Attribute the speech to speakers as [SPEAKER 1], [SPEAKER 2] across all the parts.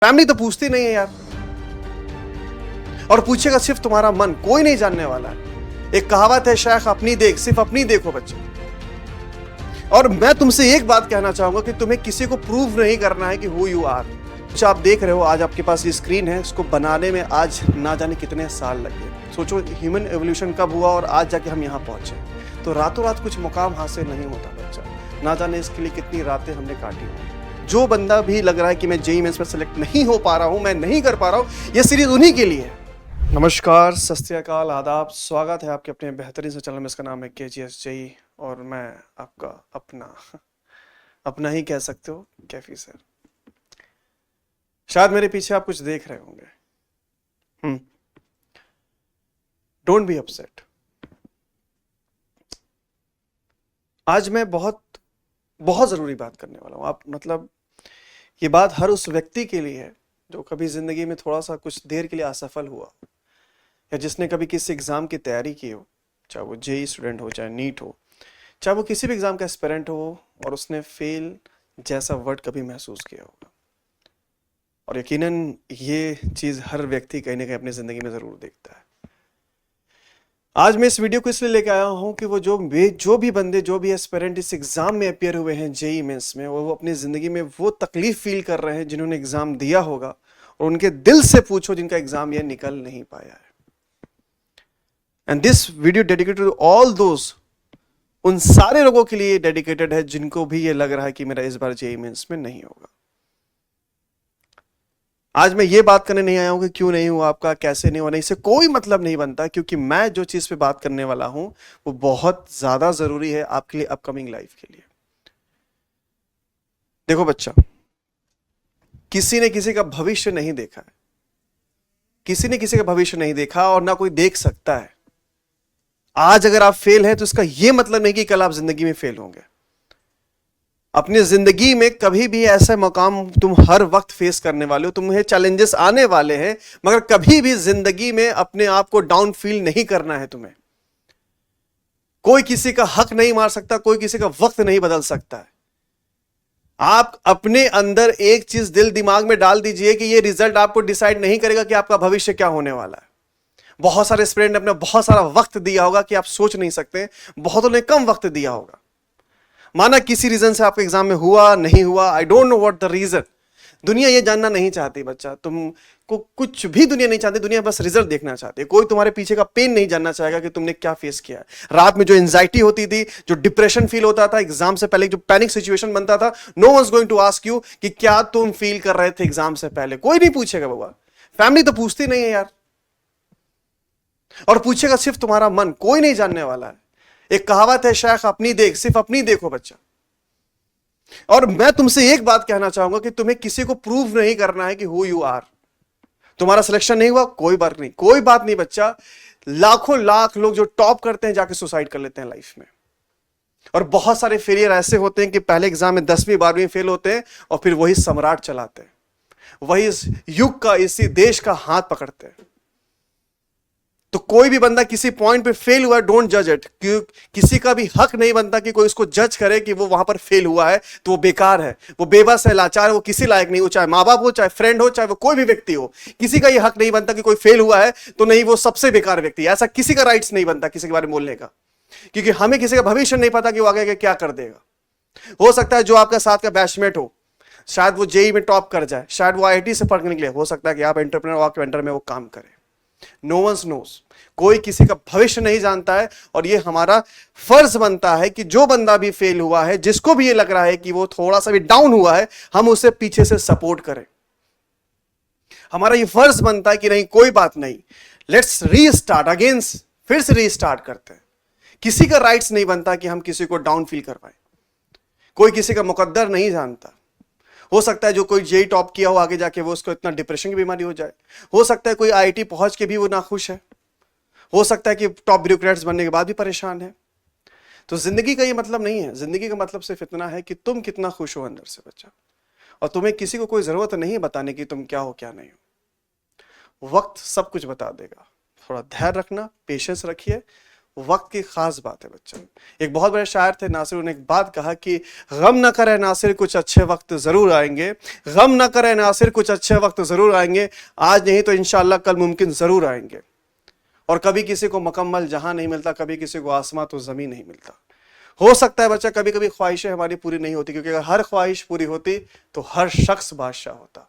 [SPEAKER 1] Family तो पूछती नहीं है यार, और पूछेगा सिर्फ तुम्हारा मन, कोई नहीं जानने वाला है। एक कहावत है, शेख अपनी देख, सिर्फ अपनी देखो बच्चे। और मैं तुमसे एक बात कहना चाहूंगा कि तुम्हें किसी को प्रूव नहीं करना है कि हु यू आर। जो आप देख रहे हो, आज आपके पास ये स्क्रीन है, इसको बनाने में आज ना जाने कितने साल लगे। सोचो ह्यूमन एवोल्यूशन कब हुआ और आज जाके हम यहाँ पहुंचे। तो रातों रात कुछ मुकाम हासिल नहीं होता बच्चा, ना जाने इसके लिए कितनी रातें हमने काटी होंगी। जो बंदा भी लग रहा है कि मैं जेईई मेंस में सेलेक्ट नहीं हो पा रहा हूं, मैं नहीं कर पा रहा हूं, ये सीरीज उन्हीं के लिए है। नमस्कार, सत श्री अकाल, आदाब, स्वागत है आपके अपने बेहतरीन से चैनल में। इसका नाम है KGS जेईई और मैं आपका अपना ही कह सकते हो, कैफी सर। शायद मेरे पीछे आप कुछ देख रहे होंगे। Don't be upset. आज मैं बहुत जरूरी बात करने वाला हूं। आप मतलब ये बात हर उस व्यक्ति के लिए है जो कभी जिंदगी में थोड़ा सा कुछ देर के लिए असफल हुआ, या जिसने कभी किसी एग्जाम की तैयारी की हो, चाहे वो जेईई स्टूडेंट हो, चाहे नीट हो, चाहे वो किसी भी एग्जाम का एस्पिरेंट हो, और उसने फेल जैसा वर्ड कभी महसूस किया होगा। और यकीनन ये चीज हर व्यक्ति कहीं ना कहीं अपनी जिंदगी में जरूर देखता है। आज मैं इस वीडियो को इसलिए लेकर आया हूं कि वो जो भी एस्पिरेंट इस एग्जाम में अपियर हुए हैं जेईई मेंस में, वो अपनी जिंदगी में वो तकलीफ फील कर रहे हैं जिन्होंने एग्जाम दिया होगा, और उनके दिल से पूछो जिनका एग्जाम ये निकल नहीं पाया है। And this video dedicated to all दोस्त, उन सारे लोगों के लिए डेडिकेटेड है जिनको भी ये लग रहा है कि मेरा इस बार जेईई मेंस में नहीं होगा। आज मैं ये बात करने नहीं आया हूं कि क्यों नहीं हुआ आपका, कैसे नहीं हुआ, नहीं, इससे कोई मतलब नहीं बनता, क्योंकि मैं जो चीज पे बात करने वाला हूं वो बहुत ज्यादा जरूरी है आपके लिए, अपकमिंग लाइफ के लिए। देखो बच्चा, किसी ने किसी का भविष्य नहीं देखा है, किसी ने किसी का भविष्य नहीं देखा, और ना कोई देख सकता है। आज अगर आप फेल हैं तो इसका यह मतलब नहीं कि कल आप जिंदगी में फेल होंगे। अपनी जिंदगी में कभी भी ऐसा मकाम तुम हर वक्त फेस करने वाले हो, तुम्हें चैलेंजेस आने वाले हैं, मगर कभी भी जिंदगी में अपने आप को डाउन फील नहीं करना है तुम्हें। कोई किसी का हक नहीं मार सकता, कोई किसी का वक्त नहीं बदल सकता है। आप अपने अंदर एक चीज दिल दिमाग में डाल दीजिए कि ये रिजल्ट आपको डिसाइड नहीं करेगा कि आपका भविष्य क्या होने वाला है। बहुत सारे स्टूडेंट ने अपना बहुत सारा वक्त दिया होगा कि आप सोच नहीं सकते, बहुतों ने कम वक्त दिया होगा। माना किसी रीजन से आपका एग्जाम में हुआ नहीं हुआ, I don't know what the reason. दुनिया ये जानना नहीं चाहती बच्चा, तुमको कुछ भी दुनिया नहीं चाहती, दुनिया बस रिजल्ट देखना चाहती है। कोई तुम्हारे पीछे का पेन नहीं जानना चाहेगा कि तुमने क्या फेस किया है। रात में जो एंजाइटी होती थी, जो डिप्रेशन फील होता था एग्जाम से पहले, जो पैनिक सिचुएशन बनता था, no one is going to ask you कि क्या तुम फील कर रहे थे एग्जाम से पहले। कोई नहीं पूछेगा बाबा, फैमिली तो पूछती नहीं है यार, और पूछेगा सिर्फ तुम्हारा मन, कोई नहीं जानने वाला है। एक कहावत है, शेख अपनी देख, सिर्फ अपनी देखो बच्चा। और मैं तुमसे एक बात कहना चाहूंगा कि तुम्हें किसी को प्रूव नहीं करना है कि हु यू आर। तुम्हारा सिलेक्शन नहीं हुआ, कोई बात नहीं, कोई बात नहीं बच्चा। लाखों लाख लोग जो टॉप करते हैं जाके सुसाइड कर लेते हैं लाइफ में, और बहुत सारे फेलियर ऐसे होते हैं कि पहले एग्जाम में 10वीं 12वीं फेल होते हैं, और फिर वही सम्राट चलाते हैं, वही इस युग का, इसी देश का हाथ पकड़ते हैं। तो कोई भी बंदा किसी पॉइंट पे फेल हुआ है, डोंट जज इट। किसी का भी हक नहीं बनता कि कोई उसको जज करे कि वो वहां पर फेल हुआ है तो वो बेकार है, वो बेबस है, लाचार है, वो किसी लायक नहीं हो, चाहे माँ बाप हो, चाहे फ्रेंड हो, चाहे वो कोई भी व्यक्ति हो। किसी का ये हक नहीं बनता कि कोई फेल हुआ है तो नहीं, वो सबसे बेकार व्यक्ति है। ऐसा किसी का राइट्स नहीं बनता किसी के बारे में बोलने का, क्योंकि हमें किसी का भविष्य नहीं पता कि वो आगे क्या कर देगा। हो सकता है जो आपका साथ का बैचमेट हो, शायद वो जेईई में टॉप कर जाए, शायद वो IIT से पढ़ के निकले, हो सकता है कि आप एंटरप्रेन्योर हो, आपके अंडर में वो काम करे। नो वन नोस, कोई किसी का भविष्य नहीं जानता है। और ये हमारा फर्ज बनता है कि जो बंदा भी फेल हुआ है, जिसको भी ये लग रहा है कि वो थोड़ा सा भी डाउन हुआ है, हम उसे पीछे से सपोर्ट करें। हमारा ये फर्ज बनता है कि नहीं, कोई बात नहीं, लेट्स रीस्टार्ट अगेन, फिर से रीस्टार्ट करते हैं। किसी का राइट्स नहीं बनता कि हम किसी को डाउन फील करवाएं। कोई किसी का मुकद्दर नहीं जानता। हो सकता है जो कोई जेईई टॉप किया हो, आगे जाके वो उसको इतना डिप्रेशन की बीमारी हो जाए। हो सकता है कोई IIT पहुंच के भी वो नाखुश है। हो सकता है कि टॉप ब्यूरोक्रेट्स बनने के बाद भी परेशान है। तो जिंदगी का ये मतलब नहीं है। जिंदगी का मतलब सिर्फ इतना है कि तुम कितना खुश हो अंदर से बच्चा, और तुम्हें किसी को कोई जरूरत नहीं है बताने की तुम क्या हो क्या नहीं हो। वक्त सब कुछ बता देगा। थोड़ा धैर्य रखना, पेशेंस रखिए, वक्त की खास बात है बच्चा। एक बहुत बड़े शायर थे नासिर, उन्होंने एक बात कहा कि गम न करे नासिर कुछ अच्छे वक्त जरूर आएंगे, गम न करे नासिर कुछ अच्छे वक्त जरूर आएंगे, आज नहीं तो इंशाल्लाह कल मुमकिन जरूर आएंगे। और कभी किसी को मुकम्मल जहां नहीं मिलता, कभी किसी को आसमां तो जमीन नहीं मिलता। हो सकता है बच्चा कभी कभी ख्वाहिशें हमारी पूरी नहीं होती, क्योंकि अगर हर ख्वाहिश पूरी होती तो हर शख्स बादशाह होता।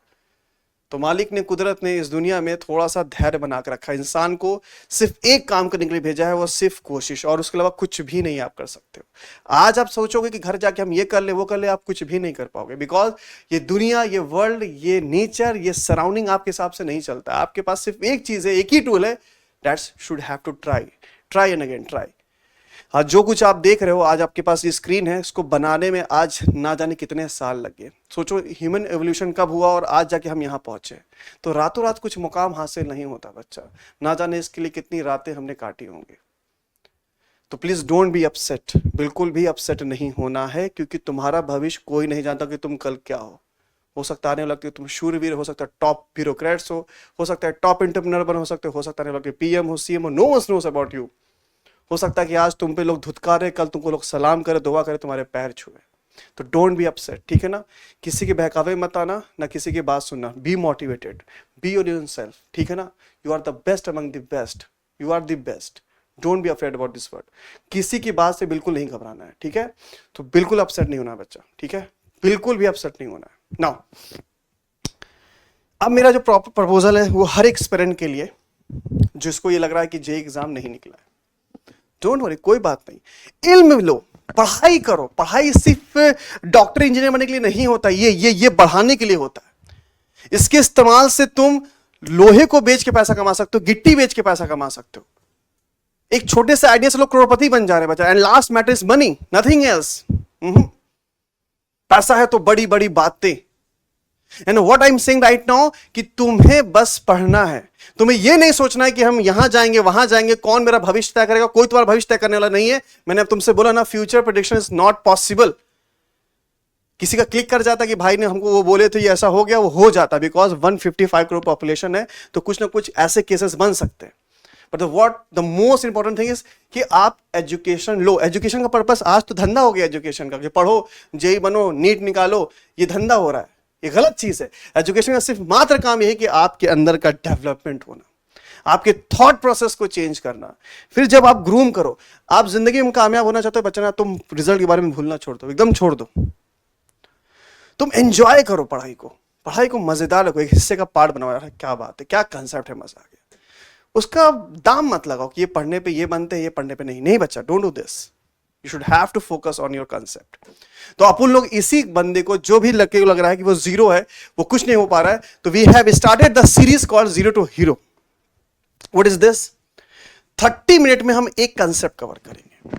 [SPEAKER 1] तो मालिक ने, कुदरत ने इस दुनिया में थोड़ा सा धैर्य बना कर रखा है। इंसान को सिर्फ एक काम करने के लिए भेजा है, वो सिर्फ कोशिश, और उसके अलावा कुछ भी नहीं आप कर सकते हो। आज आप सोचोगे कि घर जाके हम ये कर ले वो कर ले, आप कुछ भी नहीं कर पाओगे, बिकॉज ये दुनिया, ये वर्ल्ड, ये नेचर, ये सराउंडिंग आपके हिसाब से नहीं चलता। आपके पास सिर्फ एक चीज है, एक ही टूल है, that's should have to try and again try. आज जो कुछ आप देख रहे हो, आज आपके पास ये स्क्रीन है, इसको बनाने में आज ना जाने कितने साल लगे। सोचो ह्यूमन एवोल्यूशन कब हुआ और आज जाके हम यहाँ पहुंचे। तो रातों रात कुछ मुकाम हासिल नहीं होता बच्चा, ना जाने इसके लिए कितनी रातें हमने काटी होंगी। तो प्लीज डोंट बी अपसेट, बिल्कुल भी अपसेट नहीं होना है, क्योंकि तुम्हारा भविष्य कोई नहीं जानता कि तुम कल क्या हो सकता है आने वाला तुम शूरवीर हो सकता है, टॉप ब्यूरोक्रेट्स हो सकता है टॉप एंटरप्रेन्योर बन, हो सकता है आने वाला पीएम हो, सीएम हो, no one knows about you. हो सकता है कि आज तुम पे लोग धुतकारे, कल तुमको लोग सलाम करे, दुआ करे, तुम्हारे पैर छुए। तो डोंट बी अपसेट, ठीक है ना। किसी के बहकावे मत आना, ना किसी की बात सुनना। Be motivated, be your own self, ठीक है ना। You are the best among the best, you are the best. Don't be afraid about this word. किसी की बात से बिल्कुल नहीं घबराना है, ठीक है। तो बिल्कुल अपसेट नहीं होना बच्चा, ठीक है, बिल्कुल भी अपसेट नहीं होना है। नाउ अब मेरा जो प्रपोजल है वो हर एक एस्पिरेंट के लिए जिसको ये लग रहा है कि जे एग्जाम नहीं निकला है, डोंट वरी, कोई बात नहीं। इल्म लो, पढ़ाई करो। पढ़ाई सिर्फ डॉक्टर इंजीनियर बनने के लिए नहीं होता, ये बढ़ाने के लिए होता है। इसके इस्तेमाल से तुम लोहे को बेच के पैसा कमा सकते हो, गिट्टी बेच के पैसा कमा सकते हो। एक छोटे से आइडिया से लोग करोड़पति बन जा रहे हैं बच्चा। And last matter is money, nothing else. पैसा है तो बड़ी बड़ी बातें। And what I am saying right now कि तुम्हें बस पढ़ना है। तुम्हें यह नहीं सोचना है कि हम यहां जाएंगे वहां जाएंगे, कौन मेरा भविष्य तय करेगा। कोई तुम्हारा भविष्य तय करने वाला नहीं है। मैंने अब तुमसे बोला ना, future prediction is not possible. किसी का क्लिक कर जाता कि भाई ने हमको वो बोले थे ये ऐसा हो गया, वो हो जाता, बिकॉज 155 करोड़ पॉपुलेशन है, तो कुछ ना कुछ ऐसे केसेस बन सकते हैं। But what the most important thing is कि आप एजुकेशन लो। एजुकेशन का पर्पस आज तो धंधा हो गया एजुकेशन का, कि पढ़ो, जेई बनो, नीट निकालो, ये धंधा हो रहा है। ये गलत चीज है। एजुकेशन का सिर्फ मात्र काम यह है कि आपके अंदर का डेवलपमेंट होना, आपके थॉट प्रोसेस को चेंज करना। फिर जब आप ग्रूम करो, आप जिंदगी में कामयाब होना चाहते हो बच्चा ना, तुम रिजल्ट के बारे में भूलना छोड़ दो, एकदम छोड़ दो। तुम एंजॉय करो पढ़ाई को, पढ़ाई को मजेदार रखो, एक हिस्से का पार्ट बनाओ। यार क्या बात है, क्या कंसेप्ट है, मजा आ गया। उसका दाम मत लगाओ कि ये पढ़ने पे ये बनते हैं, ये पढ़ने पे नहीं बच्चा, don't do this. You should have to focus on your concept. तो अपन लोग इसी बंदे को, जो भी लग रहा है कि वो जीरो है, वो कुछ नहीं हो पा रहा है, तो we have started the series called zero to hero. What is this? 30 minute में हम एक कंसेप्ट कवर करेंगे,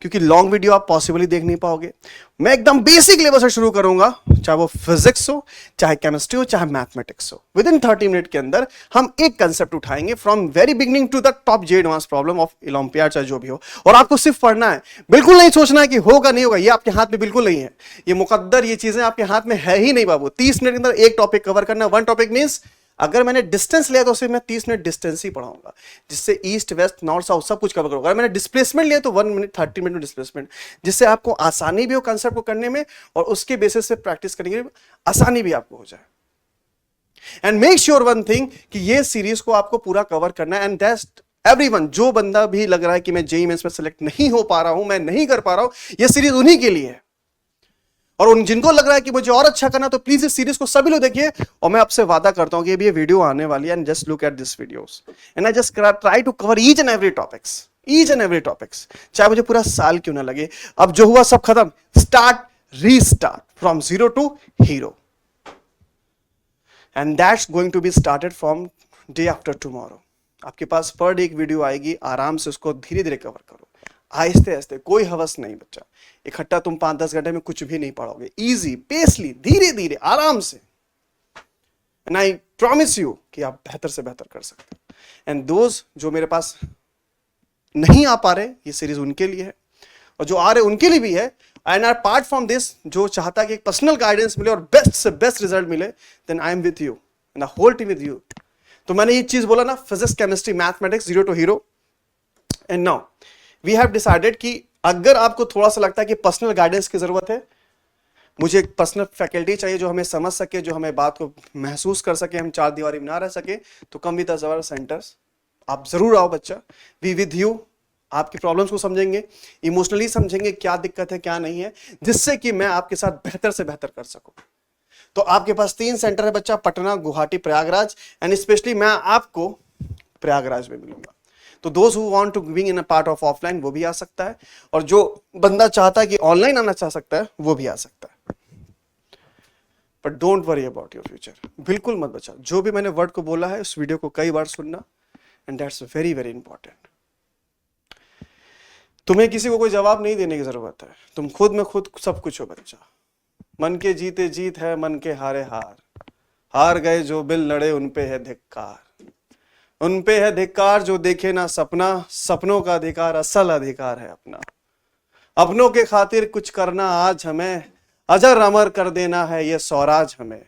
[SPEAKER 1] क्योंकि लॉन्ग वीडियो आप पॉसिबली देख नहीं पाओगे। मैं एकदम बेसिक लेवल से शुरू करूंगा, चाहे वो फिजिक्स हो, चाहे केमिस्ट्री हो, चाहे मैथमेटिक्स हो। विद इन 30 मिनट के अंदर हम एक कंसेप्ट उठाएंगे, from very beginning to the top JEE advance problem of olympiad, चाहे जो भी हो। और आपको सिर्फ पढ़ना है, बिल्कुल नहीं सोचना है कि होगा नहीं होगा, ये आपके हाथ में बिल्कुल नहीं है। ये मुकद्दर, ये चीजें आपके हाथ में है ही नहीं बाबू। 30 मिनट के अंदर एक टॉपिक कवर करना। वन टॉपिक मीन्स अगर मैंने डिस्टेंस लिया तो उसे मैं 30 मिनट डिस्टेंस ही पढ़ाऊंगा, जिससे ईस्ट वेस्ट नॉर्थ साउथ सब कुछ कवर करूंगा। अगर मैंने डिस्प्लेसमेंट लिया तो 1 मिनट 30 मिनट में डिस्प्लेसमेंट, जिससे आपको आसानी भी हो कंसेप्ट को करने में, और उसके बेसिस से प्रैक्टिस करने की आसानी भी आपको हो जाए। And make sure one thing कि ये सीरीज को आपको पूरा कवर करना है। एंड दैट्स एवरीवन, जो बंदा भी लग रहा है कि मैं जेईई मेंस में सेलेक्ट नहीं हो पा रहा हूं, मैं नहीं कर पा रहा हूं, ये सीरीज उन्हीं के लिए है। और उन जिनको लग रहा है कि मुझे और अच्छा करना, तो प्लीज इस सीरीज को सभी लोग देखिए। और मैं आपसे वादा करता हूं कि ये वीडियो आने वाली है, and just look at this videos and I just try to cover each and every topics, चाहे मुझे पूरा साल क्यों ना लगे। अब जो हुआ सब खत्म, start restart from zero to hero, and that's going to be started from day after tomorrow. आपके पास पर डे एक वीडियो आएगी, आराम से उसको धीरे धीरे कवर करो, आहिस्ते आहिस्ते, कोई हवस नहीं बच्चा। इकट्ठा तुम 5-10 घंटे में कुछ भी नहीं पढ़ोगे। इजी, पेसली, धीरे धीरे, आराम से। एंड आई प्रॉमिस यू कि आप बेहतर से बेहतर कर सकते हो। एंड दोस्त जो मेरे पास नहीं आ पा रहे, ये सीरीज उनके लिए है, और जो आ रहे उनके लिए भी है। एंड अपार्ट फ्रॉम दिस, जो चाहता है कि एक पर्सनल गाइडेंस मिले और बेस्ट से बेस्ट रिजल्ट मिले, then I am with you and the whole team with you. तो मैंने ये चीज बोला ना, physics, chemistry, mathematics, zero to hero, and now we have decided कि अगर आपको थोड़ा सा लगता है कि पर्सनल गाइडेंस की जरूरत है, मुझे एक पर्सनल फैकल्टी चाहिए जो हमें समझ सके, जो हमें बात को महसूस कर सके, हम चार दीवारी में ना रह सके, तो come with us our centres. आप जरूर आओ बच्चा, वी विद यू, आपकी प्रॉब्लम्स को समझेंगे, इमोशनली समझेंगे क्या दिक्कत है क्या नहीं है, जिससे कि मैं आपके साथ बेहतर से बेहतर कर सकूं। तो आपके पास 3 सेंटर है बच्चा, पटना, गुवाहाटी, प्रयागराज, एंड स्पेशली मैं आपको प्रयागराज में मिलूंगा। तो those who want to being in a part of offline वो भी आ सकता है, और जो बंदा चाहता है कि ऑनलाइन आना चाह सकता है वो भी आ सकता है। But don't worry about your future, बिल्कुल मत बचा। जो भी मैंने वर्ड को बोला है उस वीडियो को कई बार सुनना, and that's very very important. तुम्हें किसी को कोई जवाब नहीं देने की जरूरत है, तुम खुद में खुद सब कुछ हो बच्चा। मन के जीते जीत है, मन के हारे हार, हार गए जो बिल लड़े उन पे है धिक्कार, उन पे है धिक्कार जो देखे ना सपना, सपनों का अधिकार असल अधिकार है अपना। अपनों के खातिर कुछ करना आज हमें, अजर अमर कर देना है ये स्वराज हमें।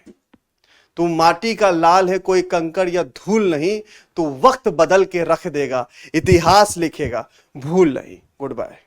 [SPEAKER 1] तू माटी का लाल है कोई कंकड़ या धूल नहीं, तू वक्त बदल के रख देगा, इतिहास लिखेगा भूल नहीं। Good bye.